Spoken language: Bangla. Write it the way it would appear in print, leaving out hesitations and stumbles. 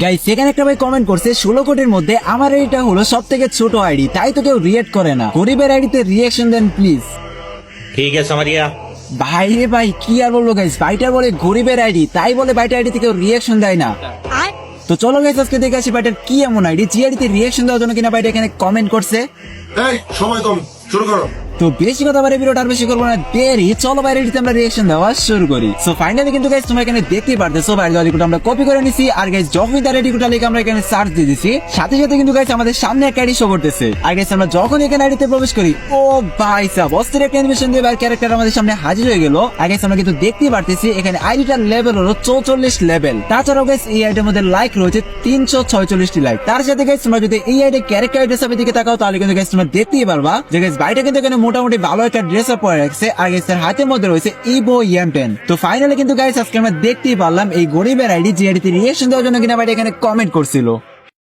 গাইস সেখানে একটা ভাই কমেন্ট করছে 16 কোটির মধ্যে আমার এটা হলো সব থেকে ছোট আইডি, তাই তো কেউ রিয়েক্ট করে না। গরিবের আইডিতে রিয়াকশন দেন প্লিজ। ठीक है समझ गया। ভাই রে ভাই কি আর বলবো গাইস, ভাইটা বলে গরিবের আইডি, তাই বলে ভাইটার আইডিতে কেউ রিয়াকশন দেয় না। তো চলো গাইস আজকে দেখে আসি ভাইটার কি এমন আইডি যে আইডিতে রিয়াকশন দেওয়ার জন্য কিনা ভাইটা এখানে কমেন্ট করছে। এই সময় কম, শুরু করো। তো বেশি কথা বারে ভিডিওটা আর বেশি করবো না, দেরি চলো বাইরে আমরা রিয়াকশন দেওয়া শুরু করি। সো ফাইনালি কিন্তু গাইস তোমরা এখানে দেখতেই পারতেছো বাইরে রেডিকুটা আমরা কপি করে নিছি, আর গাইস যখনই তার রেডিকুটা লিখে আমরা এখানে সার্চ দিয়ে দিছি, সাথে সাথে কিন্তু গাইস আমাদের সামনে একটা আইডি শো করতেছে। আর গাইস আমরা যখন এখানে আইডিতে প্রবেশ করি, ও ভাই সাহেব অস্থির একটা অ্যানিমেশন দিয়ে বাইরে ক্যারেক্টার আমাদের সামনে হাজির হয়ে গেল। আর গাইস আমরা কিন্তু দেখতেই পারতেছি এখানে আইডিটার লেভেল হলো 44 লেভেল। তাছাড়াও গাইস এই আইডির মধ্যে লাইক রয়েছে 346টি লাইক। তার সাথে গাইস তোমরা যদি এই আইডি ক্যারেক্টার হিসেবে দিকে তাকাও তাহলে কিন্তু গাইস তোমরা দেখতেই পারবা যে গাইস বাইরে কিন্তু এখানে মোটামুটি ভালো একটা ড্রেস আপ পরে রাখছে, আর গাইস এর হাতের মধ্যে রয়েছে ইভো এম10। তো ফাইনালি কিন্তু গাইস আজকে আমরা দেখতেই পারলাম এই গরিবের আইডি যে আইডিতে রিঅ্যাকশন দেওয়ার জন্য কিনা ভাই এখানে কমেন্ট করছিল।